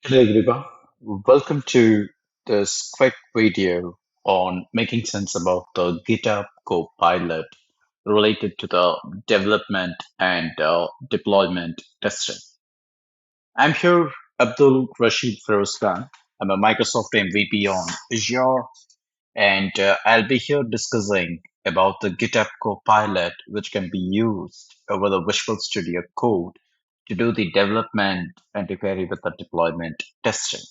Hello everyone, welcome to this quick video on making sense about the GitHub CoPilot related to the development and deployment testing. I'm here, Abdul Rashid Ferozkan. I'm a Microsoft MVP on Azure, and I'll be here discussing about the GitHub Copilot, which can be used over the Visual Studio Code to do the development and to vary with the deployment testing.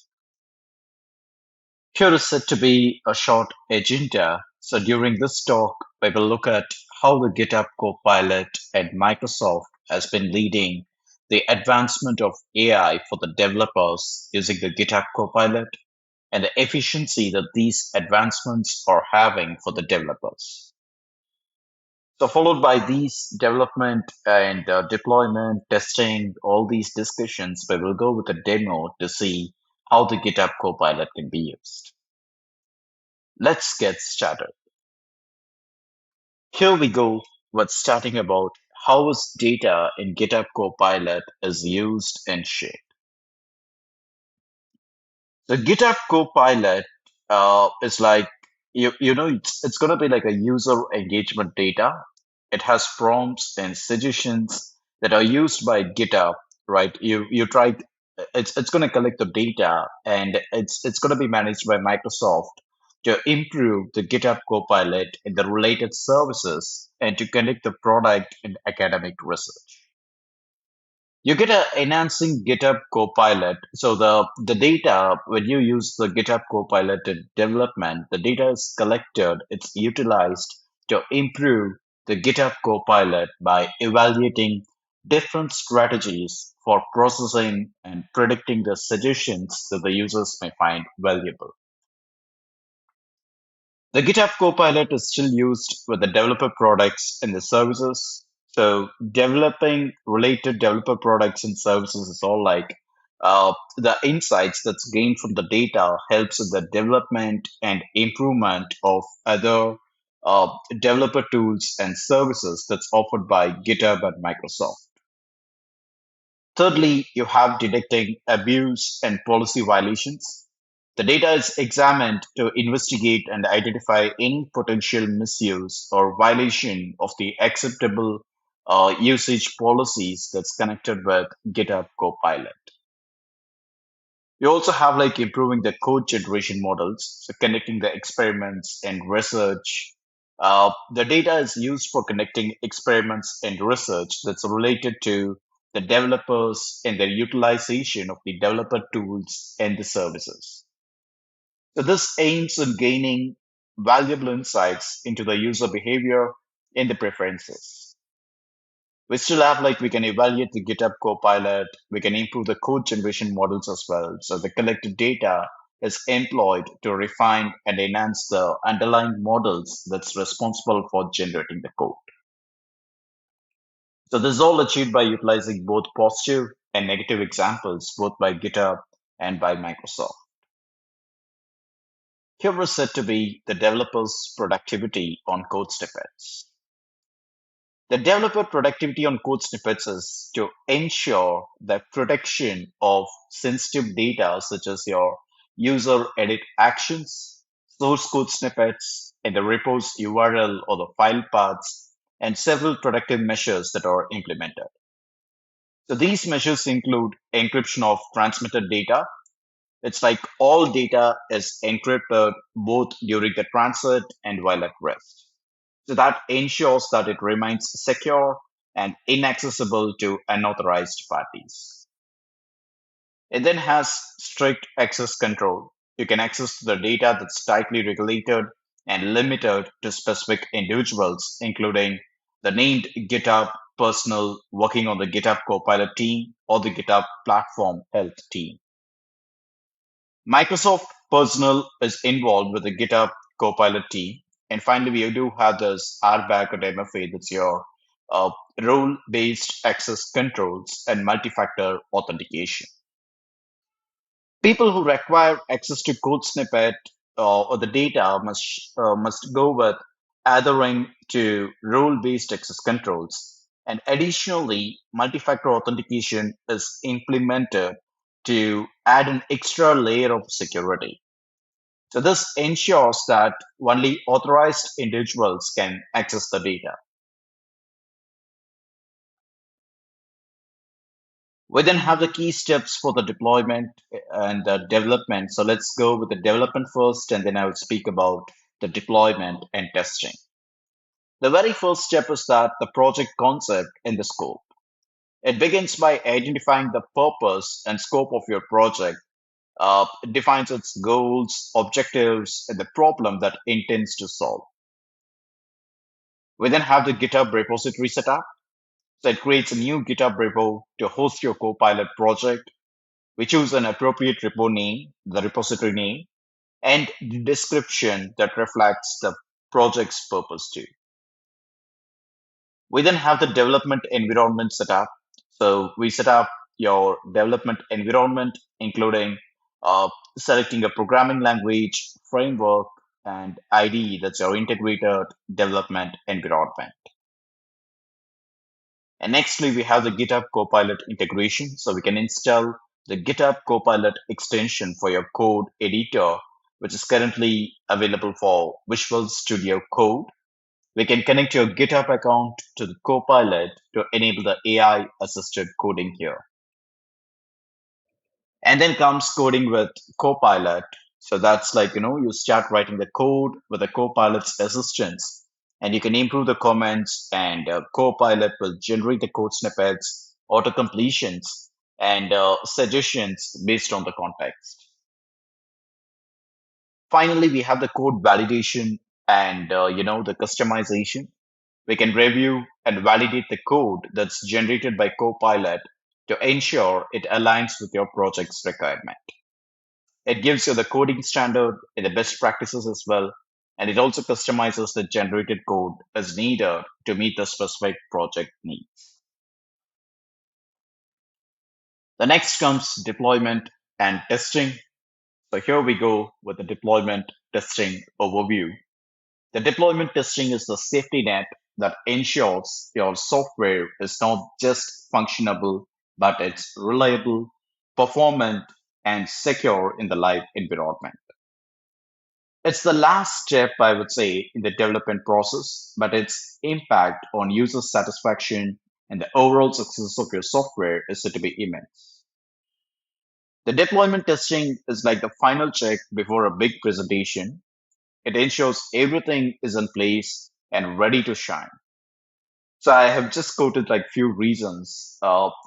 Here is set to be a short agenda. So during this talk, we will look at how the GitHub Copilot and Microsoft has been leading the advancement of AI for the developers using the GitHub Copilot and the efficiency that these advancements are having for the developers. So followed by these development and deployment, testing, all these discussions, we will go with a demo to see how the GitHub Copilot can be used. Let's get started. Here we go with starting about how is data in GitHub Copilot is used and shared. The GitHub Copilot is like it's going to be like a user engagement data. It has prompts and suggestions that are used by GitHub, right? You try it's going to collect the data and it's going to be managed by Microsoft to improve the GitHub Copilot and the related services and to connect the product and academic research. You get a enhancing GitHub Copilot. So the data, when you use the GitHub Copilot in development, the data is collected, it's utilized to improve the GitHub Copilot by evaluating different strategies for processing and predicting the suggestions that the users may find valuable. The GitHub Copilot is still used with the developer products and the services. So developing related developer products and services is all like the insights that's gained from the data helps in the development and improvement of other developer tools and services that's offered by GitHub and Microsoft. Thirdly, you have detecting abuse and policy violations. The data is examined to investigate and identify any potential misuse or violation of the acceptable usage policies that's connected with GitHub Copilot. You also have like improving the code generation models, so connecting the experiments and research. The data is used for connecting experiments and research that's related to the developers and their utilization of the developer tools and the services. So this aims at gaining valuable insights into the user behavior and the preferences. We still have like we can evaluate the GitHub Copilot, we can improve the code generation models as well. So the collected data is employed to refine and enhance the underlying models that's responsible for generating the code. So this is all achieved by utilizing both positive and negative examples, both by GitHub and by Microsoft. Here is said to be the developer's productivity on code snippets. The developer productivity on code snippets is to ensure the protection of sensitive data such as your user edit actions, source code snippets, and the repo's URL or the file paths, and several protective measures that are implemented. So these measures include encryption of transmitted data. It's like all data is encrypted both during the transit and while at rest. So that ensures that it remains secure and inaccessible to unauthorized parties. It then has strict access control. You can access the data that's tightly regulated and limited to specific individuals, including the named GitHub personnel working on the GitHub Copilot team or the GitHub Platform Health team. Microsoft personnel is involved with the GitHub Copilot team. And finally, we do have this RBAC or MFA, that's your uh, role-based access controls and multi-factor authentication. People who require access to code snippet or the data must go with adhering to role-based access controls. And additionally, multi-factor authentication is implemented to add an extra layer of security. So this ensures that only authorized individuals can access the data. We then have the key steps for the deployment and the development. So let's go with the development first, and then I will speak about the deployment and testing. The very first step is that the project concept and the scope. It begins by identifying the purpose and scope of your project. It defines its goals, objectives, and the problem that it intends to solve. We then have the GitHub repository set up. So it creates a new GitHub repo to host your Copilot project. We choose an appropriate repo name, the repository name, and the description that reflects the project's purpose too. We then have the development environment set up. So we set up your development environment, including uh, selecting a programming language, framework, and IDE, that's your integrated development environment. And nextly, we have the GitHub Copilot integration. So we can install the GitHub Copilot extension for your code editor, which is currently available for Visual Studio Code. We can connect your GitHub account to the Copilot to enable the AI assisted coding here. And then comes coding with Copilot. So that's like, you start writing the code with the Copilot's assistance, and you can improve the comments, and Copilot will generate the code snippets, auto completions, and suggestions based on the context. Finally, we have the code validation and, the customization. We can review and validate the code that's generated by Copilot to ensure it aligns with your project's requirement. It gives you the coding standard and the best practices as well, and it also customizes the generated code as needed to meet the specific project needs. The next comes deployment and testing. So here we go with the deployment testing overview. The deployment testing is the safety net that ensures your software is not just functionable, but it's reliable, performant, and secure in the live environment. It's the last step, I would say, in the development process, but its impact on user satisfaction and the overall success of your software is said to be immense. The deployment testing is like the final check before a big presentation. It ensures everything is in place and ready to shine. So I have just quoted like few reasons.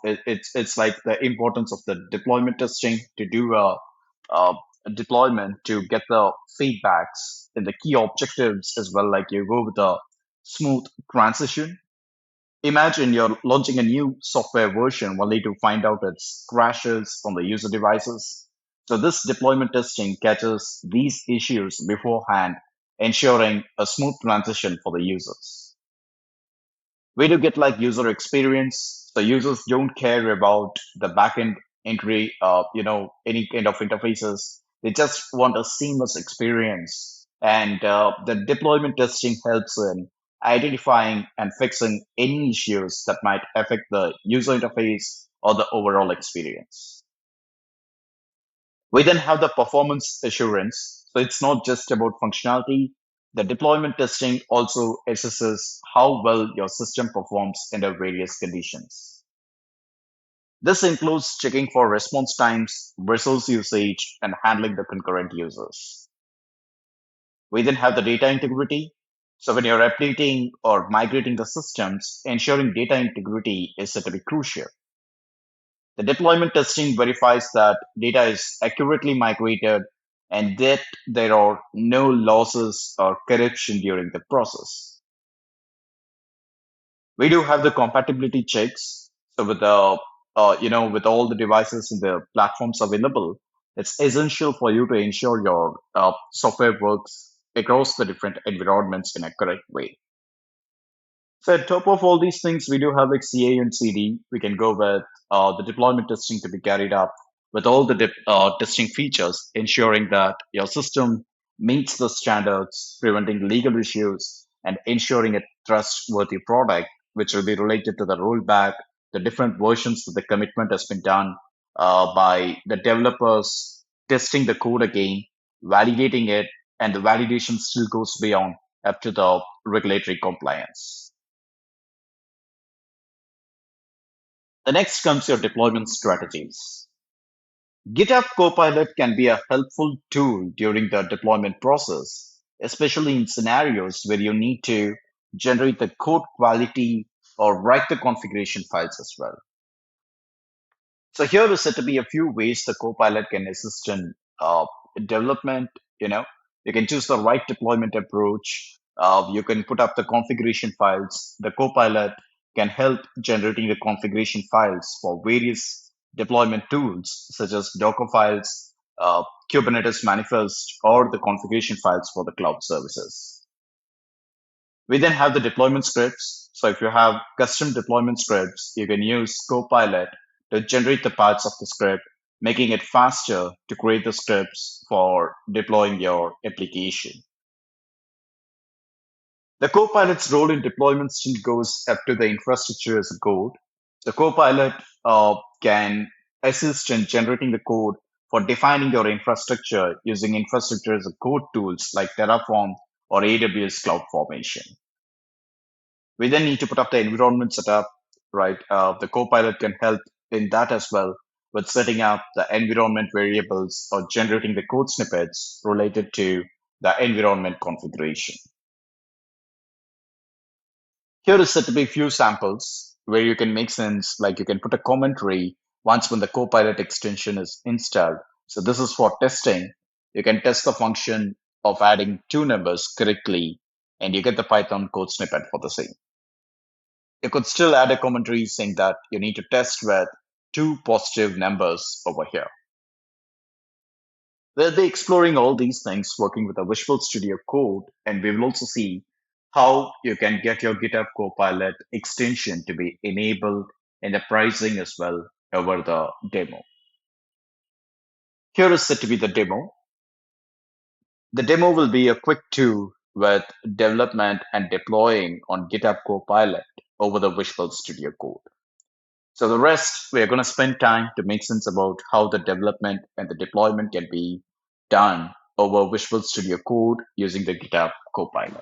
It's like the importance of the deployment testing to do a deployment to get the feedbacks and the key objectives as well. Like you go with a smooth transition. Imagine you're launching a new software version only to find out it crashes on the user devices. So this deployment testing catches these issues beforehand, ensuring a smooth transition for the users. We do get like user experience. So users don't care about the backend entry, any kind of interfaces. They just want a seamless experience. And the deployment testing helps in identifying and fixing any issues that might affect the user interface or the overall experience. We then have the performance assurance. So it's not just about functionality. The deployment testing also assesses how well your system performs under various conditions. This includes checking for response times, resource usage, and handling the concurrent users. We then have the data integrity. So when you're updating or migrating the systems, ensuring data integrity is said to be crucial. The deployment testing verifies that data is accurately migrated and that there are no losses or corruption during the process. We do have the compatibility checks. So with all the devices and the platforms available, it's essential for you to ensure your software works across the different environments in a correct way. So on top of all these things, we do have like CA and CD. We can go with the deployment testing to be carried up with all the testing features, ensuring that your system meets the standards, preventing legal issues, and ensuring a trustworthy product, which will be related to the rollback, the different versions that the commitment has been done, by the developers testing the code again, validating it, and the validation still goes beyond up to the regulatory compliance. The next comes your deployment strategies. GitHub Copilot can be a helpful tool during the deployment process, especially in scenarios where you need to generate the code quality or write the configuration files as well. So here is said to be a few ways the Copilot can assist in development. You know, you can choose the right deployment approach. You can put up the configuration files. The Copilot can help generating the configuration files for various deployment tools such as Docker files, Kubernetes manifest, or the configuration files for the cloud services. We then have the deployment scripts. So if you have custom deployment scripts, you can use Copilot to generate the parts of the script, making it faster to create the scripts for deploying your application. The Copilot's role in deployment still goes up to the infrastructure as a code. The Copilot can assist in generating the code for defining your infrastructure using infrastructure as a code tools like Terraform or AWS CloudFormation. We then need to put up the environment setup, right? The Copilot can help in that as well with setting up the environment variables or generating the code snippets related to the environment configuration. Here is set to be a few samples where you can make sense, like you can put a commentary once when the Copilot extension is installed. So this is for testing. You can test the function of adding two numbers correctly, and you get the Python code snippet for the same. You could still add a commentary saying that you need to test with two positive numbers over here. We'll be exploring all these things working with the Visual Studio Code, and we will also see how you can get your GitHub Copilot extension to be enabled in the pricing as well over the demo. Here is set to be the demo. The demo will be a quick tour with development and deploying on GitHub Copilot over the Visual Studio Code. So the rest, we're going to spend time to make sense about how the development and the deployment can be done over Visual Studio Code using the GitHub Copilot.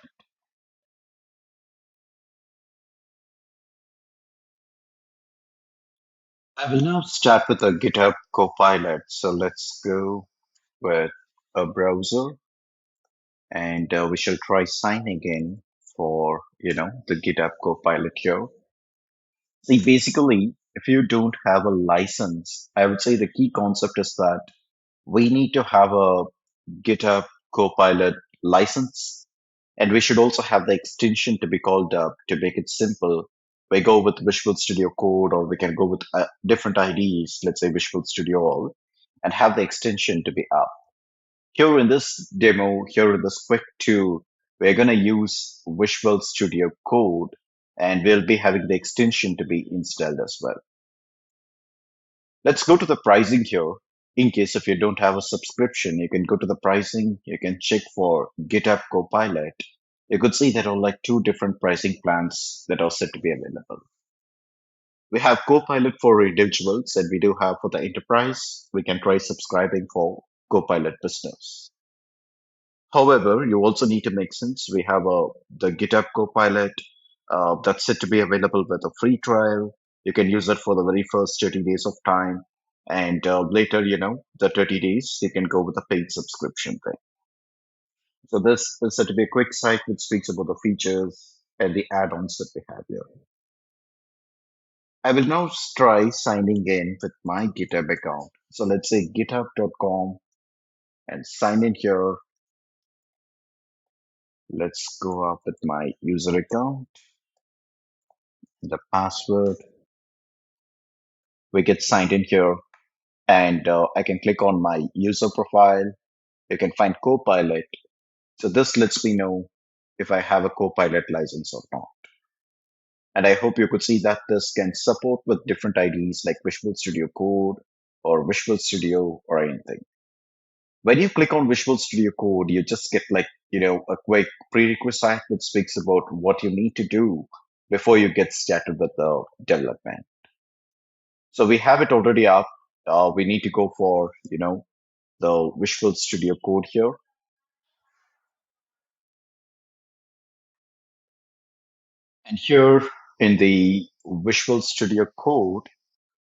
I will now start with the GitHub Copilot. So let's go with a browser and we shall try signing in for, the GitHub Copilot here. See, basically, if you don't have a license, I would say the key concept is that we need to have a GitHub Copilot license, and we should also have the extension to be called up to make it simple. We go with Visual Studio Code, or we can go with different IDs, let's say Visual Studio All, and have the extension to be up. Here in this demo, here in this quick tool, we're going to use Visual Studio Code, and we'll be having the extension to be installed as well. Let's go to the pricing here. In case if you don't have a subscription, you can go to the pricing. You can check for GitHub Copilot. You could see there are like two different pricing plans that are set to be available. We have Copilot for individuals, and we do have for the enterprise. We can try subscribing for Copilot Business. However, you also need to make sense. We have the GitHub Copilot that's set to be available with a free trial. You can use it for the very first 30 days of time. And later, the 30 days, you can go with a paid subscription thing. So this is set to be a quick site which speaks about the features and the add-ons that we have here. I will now try signing in with my GitHub account. So let's say github.com and sign in here. Let's go up with my user account, the password. We get signed in here, and I can click on my user profile. You can find Copilot. So this lets me know if I have a Copilot license or not. And I hope you could see that this can support with different IDs like Visual Studio Code or Visual Studio or anything. When you click on Visual Studio Code, you just get like, a quick prerequisite that speaks about what you need to do before you get started with the development. So we have it already up. we need to go for, the Visual Studio Code here. And here in the Visual Studio Code,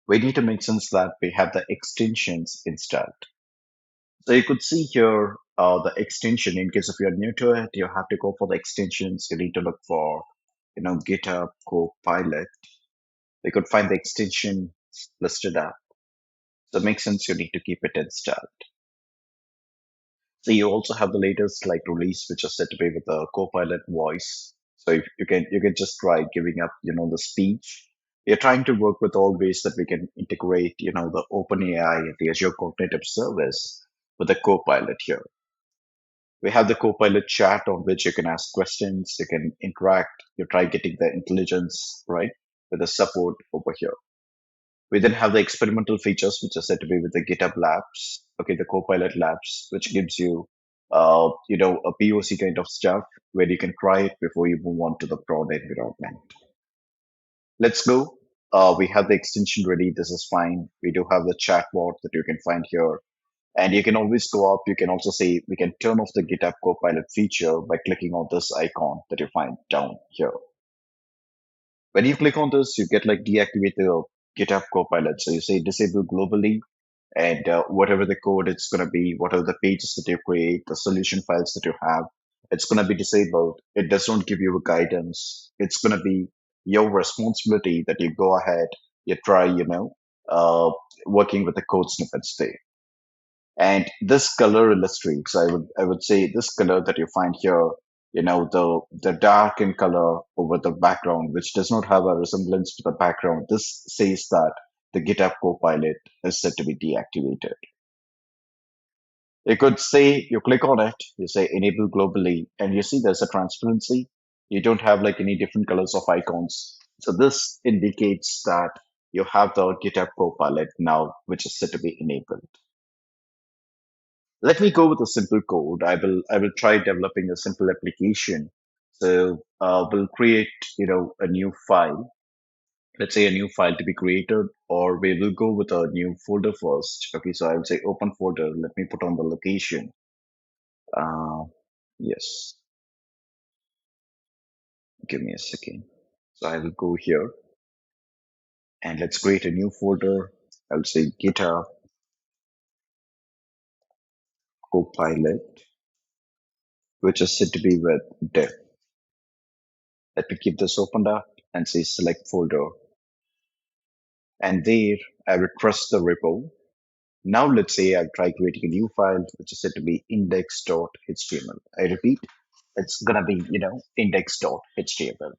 we need to make sense that we have the extensions installed. So you could see here the extension. In case if you're new to it, you have to go for the extensions. You need to look for, GitHub CoPilot. You could find the extension listed up. So it makes sense you need to keep it installed. So you also have the latest like release, which is set to be with the Copilot voice. So if you can just try giving up, the speech. We are trying to work with all ways that we can integrate, the OpenAI, the Azure Cognitive Service with the Copilot here. We have the Copilot chat on which you can ask questions, you can interact, you try getting the intelligence, right, with the support over here. We then have the experimental features, which are set to be with the GitHub Labs, okay, the Copilot Labs, which gives you, a POC kind of stuff where you can try it before you move on to the prod environment. Let's go. We have the extension ready. This is fine. We do have the chatbot that you can find here. And you can always go up. You can also say we can turn off the GitHub Copilot feature by clicking on this icon that you find down here. When you click on this, you get like deactivate the GitHub Copilot. So you say disable globally, and whatever the code it's going to be, whatever the pages that you create, the solution files that you have, it's going to be disabled. It does not give you a guidance. It's going to be your responsibility that you go ahead, you try, working with the code snippets there. And this color illustrates, I would say this color that you find here, the dark in color over the background, which does not have a resemblance to the background. This says that the GitHub Copilot is set to be deactivated. You could say you click on it, you say enable globally, and you see there's a transparency. You don't have like any different colors of icons. So this indicates that you have the GitHub Copilot now, which is set to be enabled. Let me go with a simple code. I will try developing a simple application. So we'll create a new file. Let's say a new file to be created, or we will go with a new folder first. Okay, so I will say open folder. Let me put on the location. Uh, yes, give me a second. So I will go here and let's create a new folder. I'll say GitHub Copilot, which is set to be with dev. Let me keep this opened up and say select folder. And there I will trust the repo. Now let's say I'll try creating a new file, which is set to be index.html. I repeat, it's gonna be, index.html.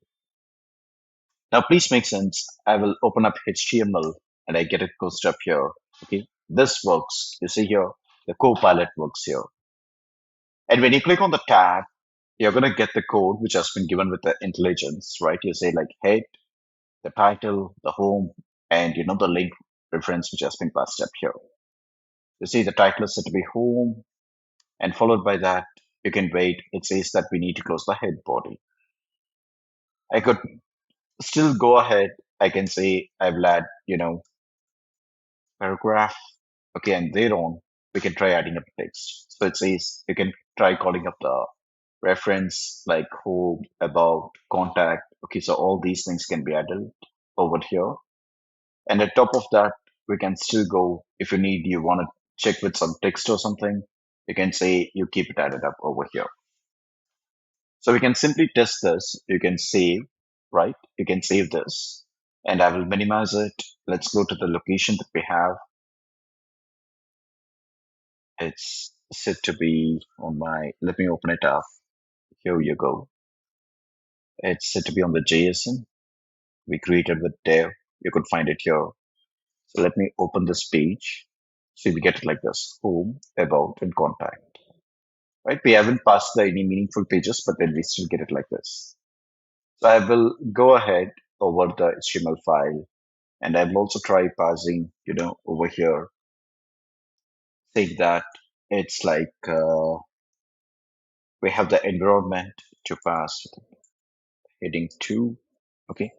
Now please make sense. I will open up HTML and I get it closed up here. Okay, this works. You see here, the Copilot works here. And when you click on the tab, you're gonna get the code which has been given with the intelligence, right? You say like head, the title, the home, and the link reference which has been passed up here. You see the title is set to be home, and followed by that, you can wait. It says that we need to close the head body. I could still go ahead. I can say I will add, paragraph. Okay, and thereon we can try adding up text. So it says you can try calling up the reference like home, about, contact. Okay, so all these things can be added over here. And at top of that, we can still go if you want to check with some text or something, you can say you keep it added up over here. So we can simply test this. You can save, right? You can save this and I will minimize it. Let's go to the location that we have. It's set to be on let me open it up. Here you go. It's set to be on the JSON we created with dev. You could find it here. So let me open this page. So we get it like this: home, about, and contact. Right? We haven't passed the any meaningful pages, but then we still get it like this. So I will go ahead over the HTML file, and I will also try passing, over here, saying that it's like we have the environment to pass heading two. Okay,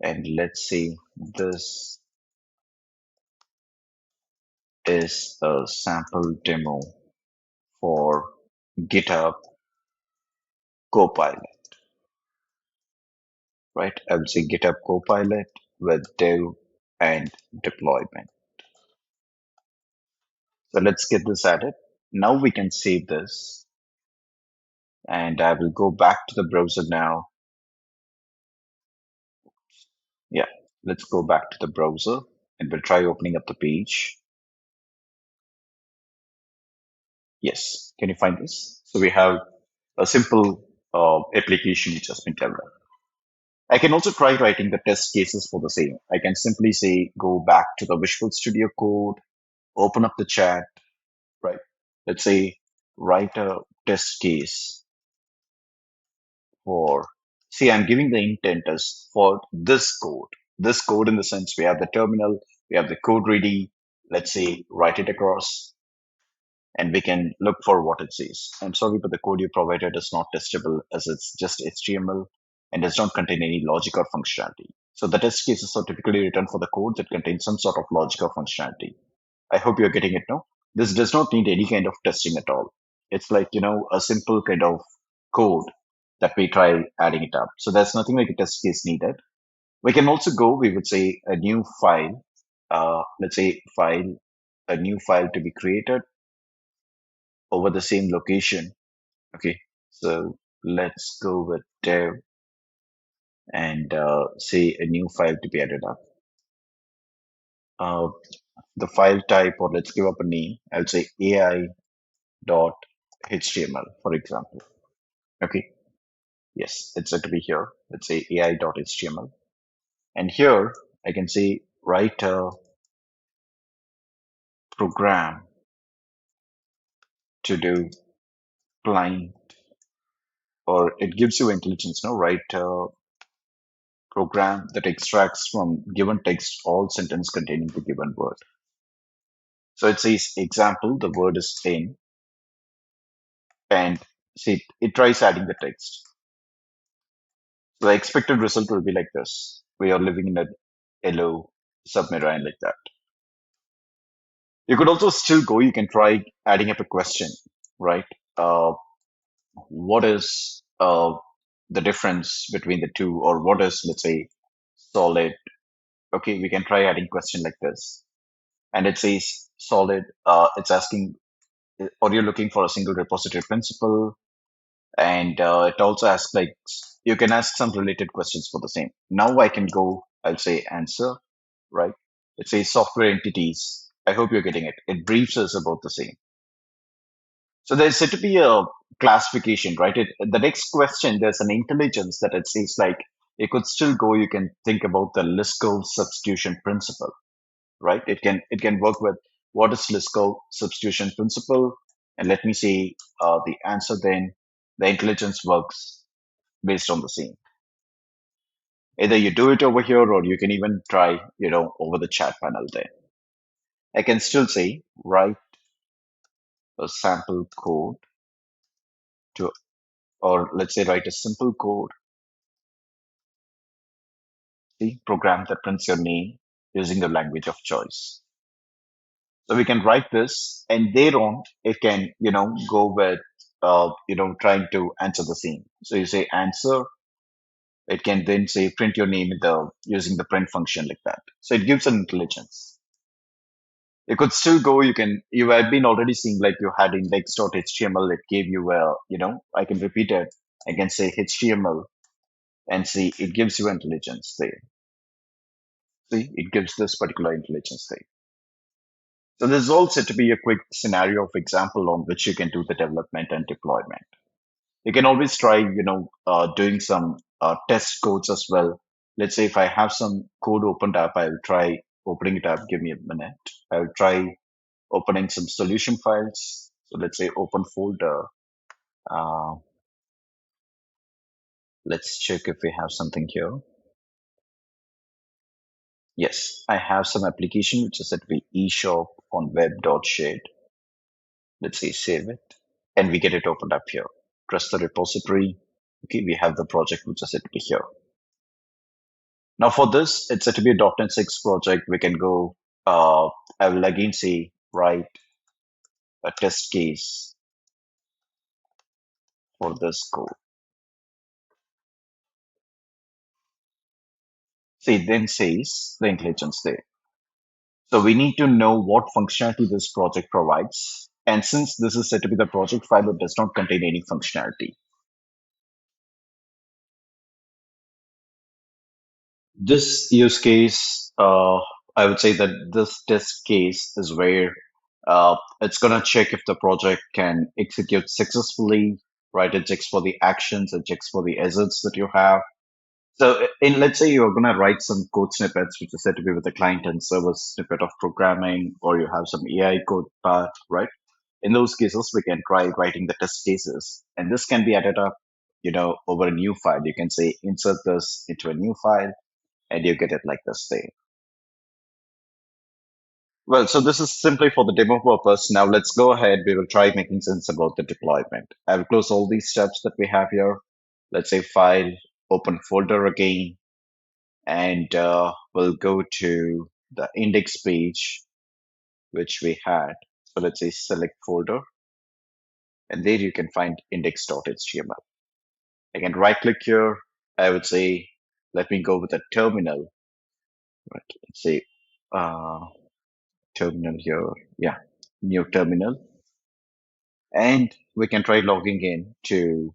and let's see this is a sample demo for GitHub CoPilot, right? I would say GitHub CoPilot with dev and deployment. So let's get this added. Now we can save this, and I will go back to the browser now. Yeah, let's go back to the browser and we'll try opening up the page. Yes, can you find this? So we have a simple application which has been developed. I can also try writing the test cases for the same. I can simply say, go back to the Visual Studio Code, open up the chat, right? Let's say, write a test case for, see, I'm giving the intent as for this code. This code in the sense we have the terminal, we have the code ready. Let's say, write it across and we can look for what it says. I'm sorry, but the code you provided is not testable as it's just HTML and does not contain any logic or functionality. So the test cases are typically written for the code that contains some sort of logic or functionality. I hope you're getting it now. This does not need any kind of testing at all. It's like, a simple kind of code that we try adding it up. So there's nothing like a test case needed. We can also go, we would say a new file, let's say a new file to be created over the same location. Okay, so let's go with dev and say a new file to be added up. Uh, the file type, or let's give up a name. I'll say AI.html, for example. Okay, yes, it's set to be here. Let's say AI.html. And here I can say write a program to do client, or it gives you intelligence, no? Write a program that extracts from given text all sentence containing the given word. So it says example, the word is in, and see it tries adding the text. So the expected result will be like this. We are living in a yellow submarine like that. You could also still go, you can try adding up a question, right? Uh, what is the difference between the two, or what is, let's say, solid? Okay, we can try adding question like this. And it says solid, it's asking, or you're looking for a single repository principle. And it also asks like, you can ask some related questions for the same. Now I can go, I'll say answer, right? It says software entities. I hope you're getting it. It briefs us about the same. So there's said to be a classification, right? The next question, there's an intelligence that it says like, you could still go, you can think about the Liskov substitution principle, right? It can work with what is Liskov substitution principle, and let me see the answer. Then the intelligence works based on the same. Either you do it over here, or you can even try, over the chat panel. There, I can still say write a sample code to, or let's say write a simple code. See, program that prints your name using the language of choice. So we can write this, and thereon it can, go with, trying to answer the same. So you say answer. It can then say print your name in the using the print function like that. So it gives an intelligence. You could still go. You have been already seeing like you had index.html. It gave you a, I can repeat it. I can say HTML and see it gives you intelligence there. See, it gives this particular intelligence there. So this is all set to be a quick scenario of example on which you can do the development and deployment. You can always try, doing some test codes as well. Let's say if I have some code opened up, I will try opening it up. Give me a minute. I will try opening some solution files. So let's say open folder. Uh, let's check if we have something here. Yes, I have some application which is set to be eShop on web.shed. Let's say save it, and we get it opened up here. Trust the repository. Okay, we have the project which is set to be here. Now for this, it's set to be a .NET 6 project. We can go, I will again say write a test case for this code. See, it then says the intelligence there. So we need to know what functionality this project provides. And since this is said to be the project file, it does not contain any functionality. This use case, I would say that this test case is where it's going to check if the project can execute successfully, right? It checks for the actions, it checks for the assets that you have. So, in let's say you're going to write some code snippets, which is said to be with a client and server snippet of programming, or you have some AI code part, right? In those cases, we can try writing the test cases, and this can be added up, over a new file. You can say insert this into a new file, and you get it like this thing. Well, so this is simply for the demo purpose. Now let's go ahead. We will try making sense about the deployment. I will close all these steps that we have here. Let's say file, open folder again, and we'll go to the index page, which we had. So let's say select folder, and there you can find index.html. Again, right click here. I would say, let me go with a terminal. Right, let's say uh, terminal here. Yeah, new terminal. And we can try logging in to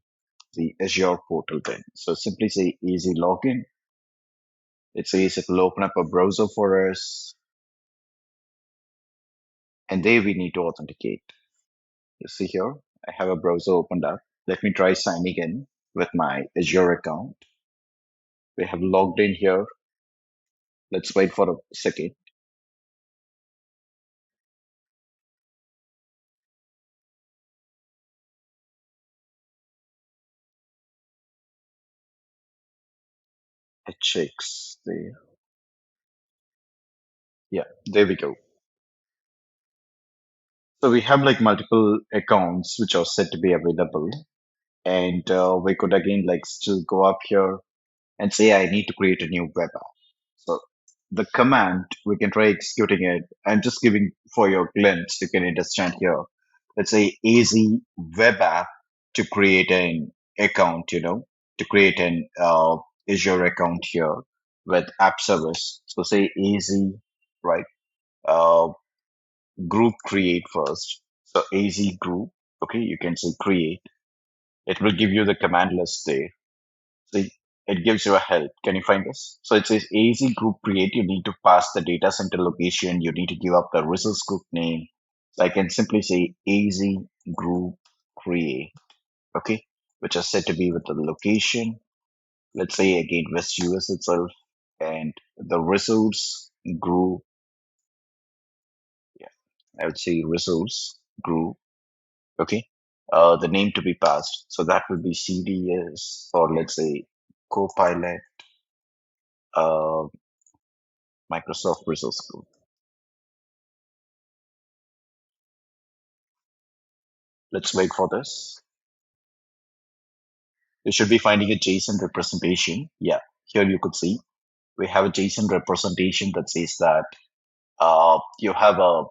the Azure portal then. So simply say easy login. It says it will open up a browser for us. And there we need to authenticate. You see here, I have a browser opened up. Let me try signing in with my Azure account. We have logged in here. Let's wait for a second. It checks there. Yeah, there we go. So we have like multiple accounts which are set to be available. And we could again like still go up here and say I need to create a new web app. So the command, we can try executing it. I'm just giving for your glimpse, you can understand here. Let's say easy web app to create an account, to create an Azure account here with app service. So say easy, right? Uh, Group create first. So easy group, okay, you can say create. It will give you the command list there. So it gives you a help. Can you find this? So it says AZ group create. You need to pass the data center location. You need to give up the resource group name. So I can simply say AZ group create. Okay, which is set to be with the location. Let's say again West US itself, and the resource group. Yeah, I would say resource group. Okay, the name to be passed. So that will be CDS, or let's say Copilot. Uh, Microsoft Resource Group. Let's wait for this. You should be finding a JSON representation. Yeah, here you could see we have a JSON representation that says that you have a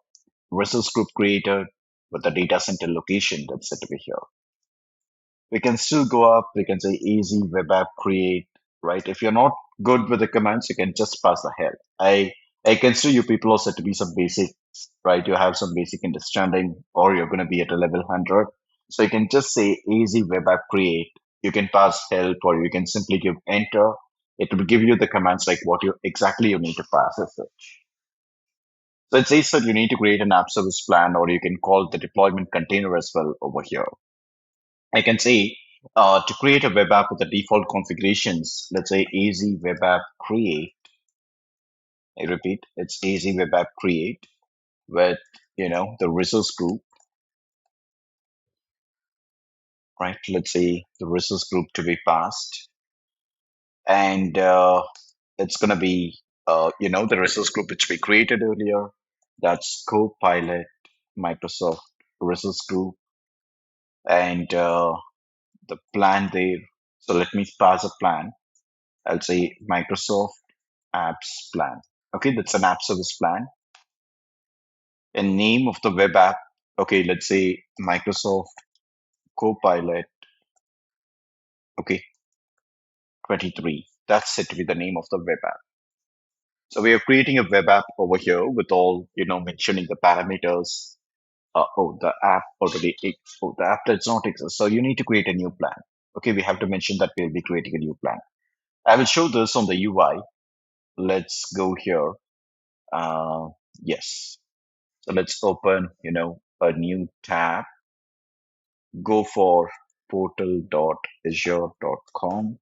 resource group created with the data center location that's set to be here. We can still go up. We can say easy web app create, right? If you're not good with the commands, you can just pass ahead. I consider you people are set to be some basic, right? You have some basic understanding, or you're going to be at a level 100. So you can just say easy web app create. You can pass help, or you can simply give enter. It will give you the commands like what you exactly you need to pass as such. So it says that you need to create an app service plan, or you can call the deployment container as well over here. I can say to create a web app with the default configurations, let's say easy web app create. I repeat, it's easy web app create with, the resource group, right? Let's say the resource group to be passed. And it's going to be, the resource group which we created earlier. That's Copilot, Microsoft resource group, and the plan there. So let me pass a plan. I'll say Microsoft apps plan. Okay, that's an app service plan. And name of the web app. Okay, let's say Microsoft Copilot. Okay, 23. That's it to be the name of the web app. So we are creating a web app over here with all, mentioning the parameters. The app already, the app does not exist. So you need to create a new plan. Okay, we have to mention that we'll be creating a new plan. I will show this on the UI. Let's go here. Uh, yes. So let's open, a new tab. Go for portal.azure.com.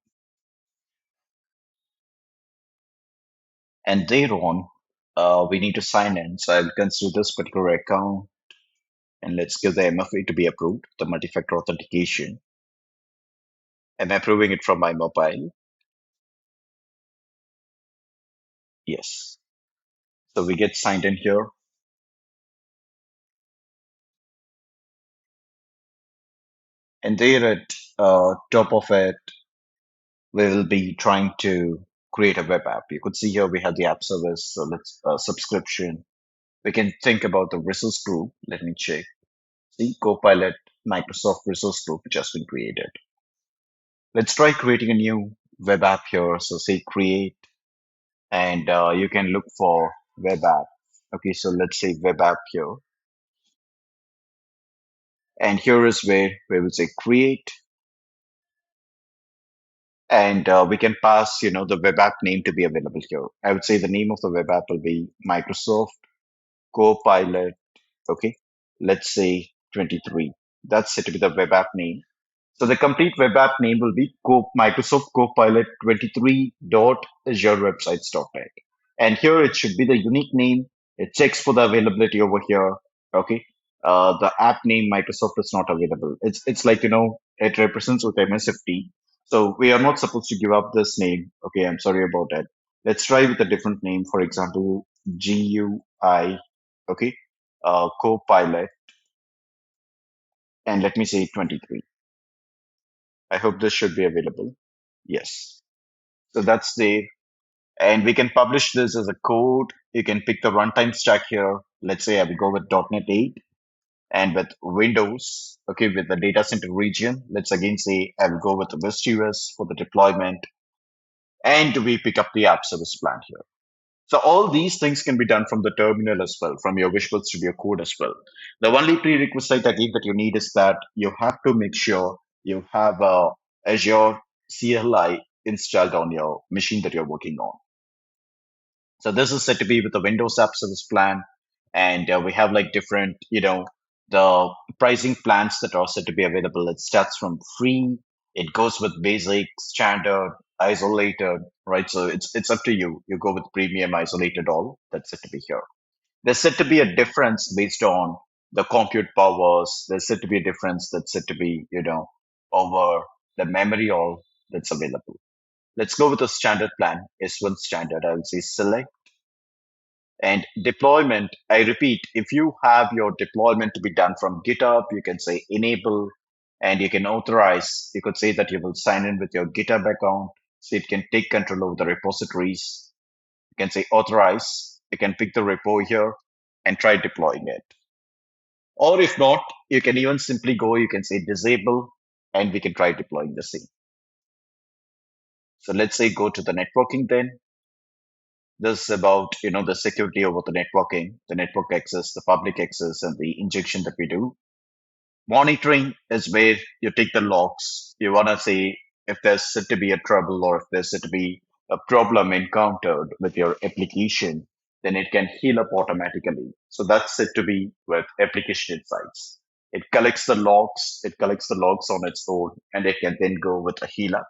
And thereon, we need to sign in. So I'll consider this particular account and let's give the MFA to be approved, the multi-factor authentication. I'm approving it from my mobile. Yes. So we get signed in here. And there at top of it, we will be trying to create a web app. You could see here we have the app service, so let's subscription. We can think about the resource group. Let me check. See, Copilot, Microsoft resource group, which has been created. Let's try creating a new web app here. So say create, and you can look for web app. Okay, so let's say web app here. And here is where we will say create, and we can pass, the web app name to be available here. I would say the name of the web app will be Microsoft Copilot. Okay, let's say 23. That's it to be the web app name. So the complete web app name will be Microsoft Copilot 23.azurewebsites.net. And here it should be the unique name. It checks for the availability over here. Okay. The app name Microsoft is not available. It's like, it represents with MSFT. So we are not supposed to give up this name. Okay. I'm sorry about that. Let's try with a different name. For example, GUI. Okay. Copilot. And let me say 23. I hope this should be available. Yes. So that's there. And we can publish this as a code. You can pick the runtime stack here. Let's say I will go with .NET 8 and with Windows, okay, with the data center region. Let's again say I will go with the VestUS for the deployment. And we pick up the app service plan here. So all these things can be done from the terminal as well, from your Visual Studio Code as well. The only prerequisite again that you need is that you have to make sure you have Azure CLI installed on your machine that you're working on. So this is set to be with the Windows App Service plan, and we have like different, the pricing plans that are set to be available. It starts from free, it goes with basic, standard, isolated, right? So it's up to you. You go with premium, isolated, all that's set to be here. There's set to be a difference based on the compute powers. There's set to be a difference that's set to be, over the memory all that's available. Let's go with the standard plan. S1 standard. I will say select and deployment. I repeat, if you have your deployment to be done from GitHub, you can say enable and you can authorize. You could say that you will sign in with your GitHub account so it can take control over the repositories. You can say authorize. You can pick the repo here and try deploying it. Or if not, you can even simply go, you can say disable and we can try deploying the same. So let's say go to the networking then. This is about, the security over the networking, the network access, the public access, and the injection that we do. Monitoring is where you take the logs. You want to say if there's said to be a trouble or if there's said to be a problem encountered with your application, then it can heal up automatically. So that's said to be with application insights. It collects the logs, on its own, and it can then go with a heal up.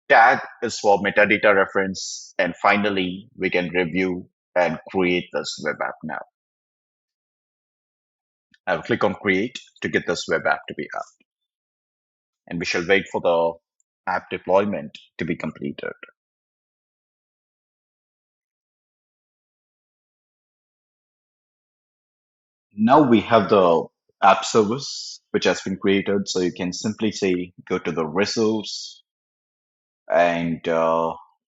Tag is for metadata reference. And finally, we can review and create this web app now. I'll click on create to get this web app to be up. And we shall wait for the app deployment to be completed. Now we have the app service which has been created. So you can simply say, go to the resource and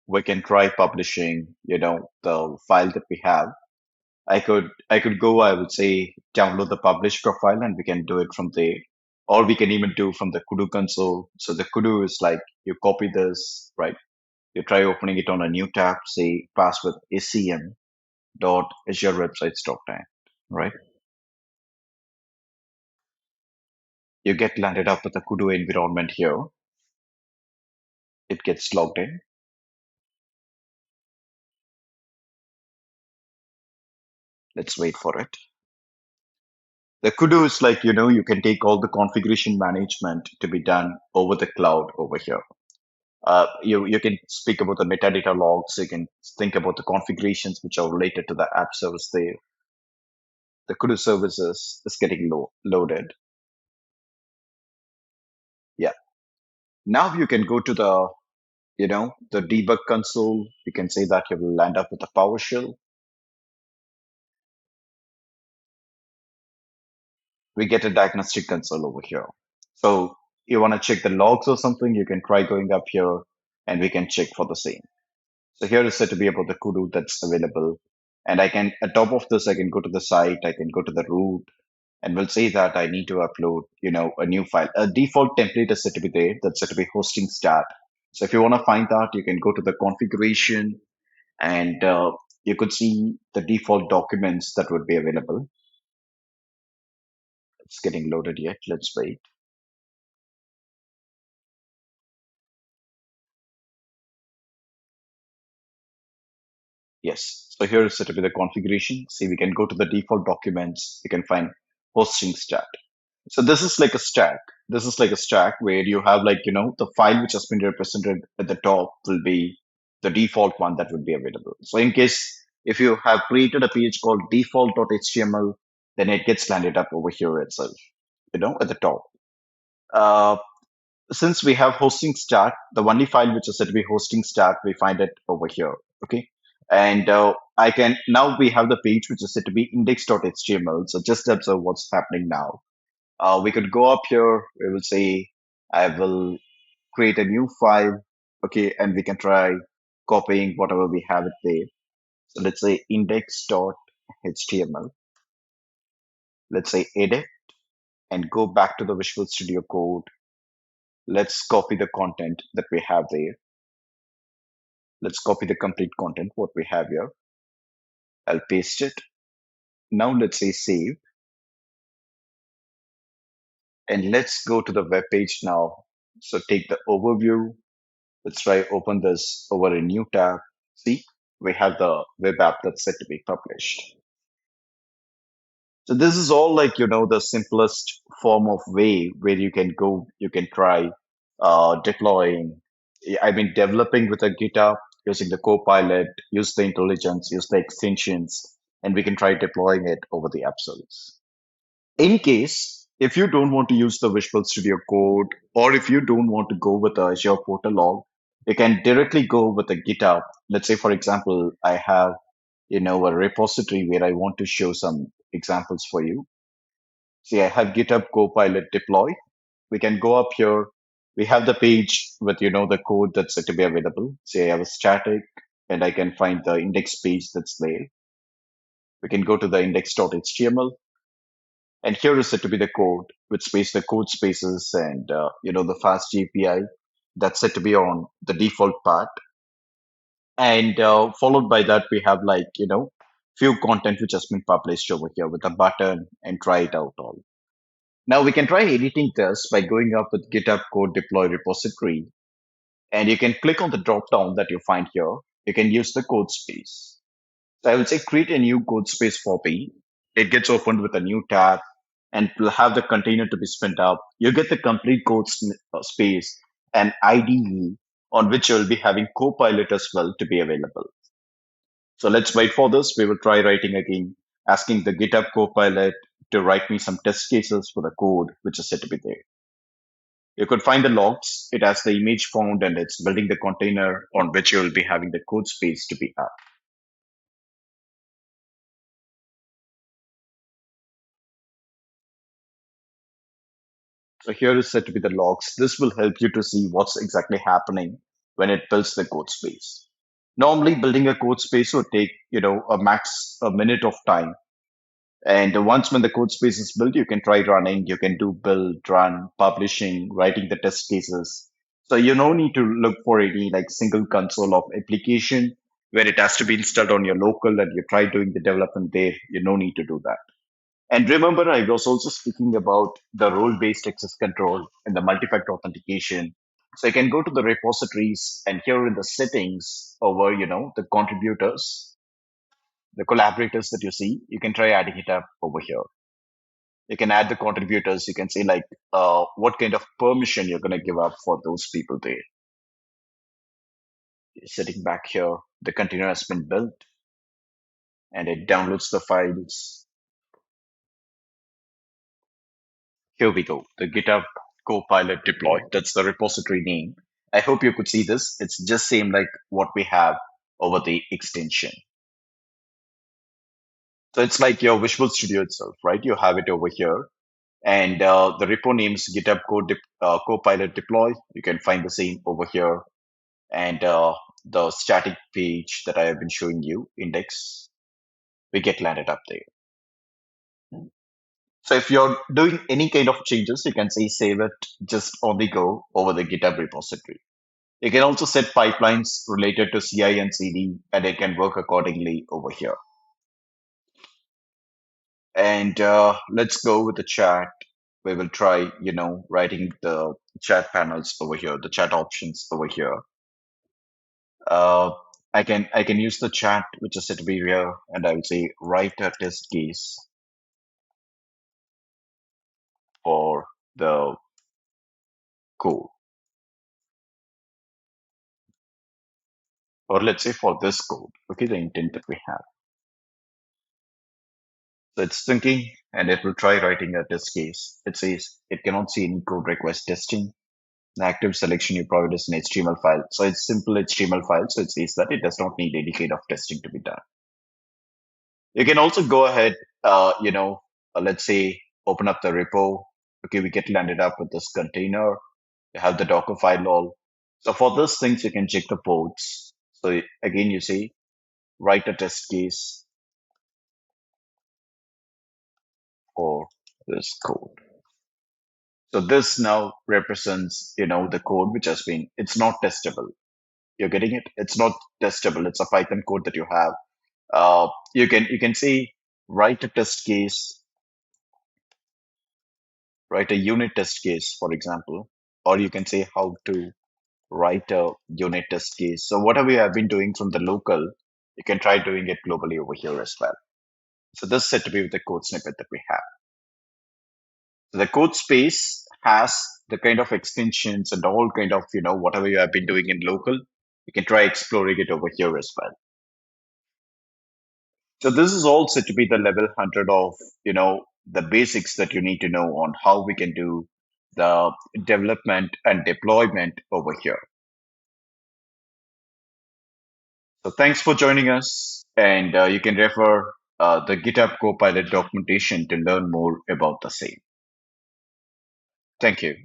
we can try publishing, the file that we have. I could go, I would say, download the publish profile and we can do it from there. Or we can even do from the Kudu console. So the Kudu is like you copy this, right? You try opening it on a new tab, say password acm dot azure websites dot net, right? You get landed up with a Kudu environment here. It gets logged in. Let's wait for it. The Kudu is like, you can take all the configuration management to be done over the cloud over here. You can speak about the metadata logs. You can think about the configurations which are related to the app service there. The Kudu services is getting loaded. Yeah. Now you can go to the debug console. You can say that you will land up with a PowerShell. We get a diagnostic console over here. So you want to check the logs or something, you can try going up here and we can check for the same. So here is said to be about the kudu that's available. And I can, at top of this, I can go to the site, I can go to the root, and we'll say that I need to upload, a new file. A default template is set to be there. That's set to be hosting stat. So if you want to find that, you can go to the configuration and you could see the default documents that would be available. It's getting loaded yet. Let's wait. Yes. So here is set to be the configuration. See, we can go to the default documents. You can find hosting stat. So this is like a stack. This is like a stack where you have like, the file which has been represented at the top will be the default one that would be available. So in case if you have created a page called default.html, then it gets landed up over here itself, at the top. Uh, since we have hosting stat, the only file which is said to be hosting stat, we find it over here. Okay. And I can now we have the page which is said to be index.html. So just observe what's happening now. We could go up here. We will say, I will create a new file. Okay. And we can try copying whatever we have it there. So let's say index.html. Let's say edit and go back to the Visual Studio Code. Let's copy the content that we have there. Let's copy the complete content, what we have here. I'll paste it. Now let's say save. And let's go to the web page now. So take the overview. Let's try open this over a new tab. See, we have the web app that's set to be published. So this is all like, the simplest form of way where you can go, you can try deploying, I mean, developing with a GitHub, using the Copilot, use the intelligence, use the extensions, and we can try deploying it over the app service. In case, if you don't want to use the Visual Studio Code, or if you don't want to go with the Azure Portal log, you can directly go with the GitHub. Let's say, for example, I have, a repository where I want to show some examples for you. See, I have GitHub Copilot deploy. We can go up here. We have the page with, the code that's set to be available. Say I have a static and I can find the index page that's there. We can go to the index.html. And here is set to be the code with space, the code spaces and, the fast API that's set to be on the default part. And followed by that, we have like, few content which has been published over here with a button and try it out all. Now we can try editing this by going up with GitHub code deploy repository. And you can click on the drop down that you find here. You can use the code space. So I will say create a new code space for me. It gets opened with a new tab and will have the container to be spun up. You get the complete space and IDE on which you will be having Copilot as well to be available. So let's wait for this. We will try writing again, asking the GitHub Copilot to write me some test cases for the code which is set to be there. You could find the logs. It has the image found and it's building the container on which you will be having the code space to be up. So here is set to be the logs. This will help you to see what's exactly happening when it builds the code space. Normally, building a code space would take, a max a minute of time. And once when the code space is built, you can try running, you can do build, run, publishing, writing the test cases. So you no need to look for any like single console of application where it has to be installed on your local and you try doing the development there. You no need to do that. And remember, I was also speaking about the role-based access control and the multi-factor authentication. So you can go to the repositories and here in the settings over, the contributors, the collaborators that you see, you can try adding it up over here. You can add the contributors. You can say like what kind of permission you're going to give up for those people there. Sitting back here, the container has been built and it downloads the files. Here we go. The GitHub CoPilot deploy. That's the repository name. I hope you could see this. It's just same like what we have over the extension. So it's like your Visual Studio itself, right? You have it over here. And the repo name is GitHub Copilot deploy. You can find the same over here. And the static page that I have been showing you, index, we get landed up there. So if you're doing any kind of changes, you can say save it just on the go over the GitHub repository. You can also set pipelines related to CI and CD, and it can work accordingly over here. And let's go with the chat. We will try, writing the chat panels over here, the chat options over here. Uh, I can use the chat, which is set to be here, and I will say write a test case for the code, or let's say for this code. Okay, the intent that we have. So it's thinking, and it will try writing a test case. It says it cannot see any code request testing. The active selection you provide is an HTML file. So it's simple HTML file. So it says that it does not need any kind of testing to be done. You can also go ahead, let's say open up the repo. Okay, we get landed up with this container. You have the Docker file all. So for those things, you can check the ports. So again, you say write a test case for this code. So this now represents, the code which has been, it's not testable. You're getting it? It's not testable. It's a Python code that you have. You can say write a test case, write a unit test case, for example, or you can say how to write a unit test case. So whatever you have been doing from the local, you can try doing it globally over here as well. So this is set to be with the code snippet that we have. So the code space has the kind of extensions and all kind of, whatever you have been doing in local, you can try exploring it over here as well. So this is all set to be the level 100 of, the basics that you need to know on how we can do the development and deployment over here. So thanks for joining us, and you can refer the GitHub Copilot documentation to learn more about the same. Thank you.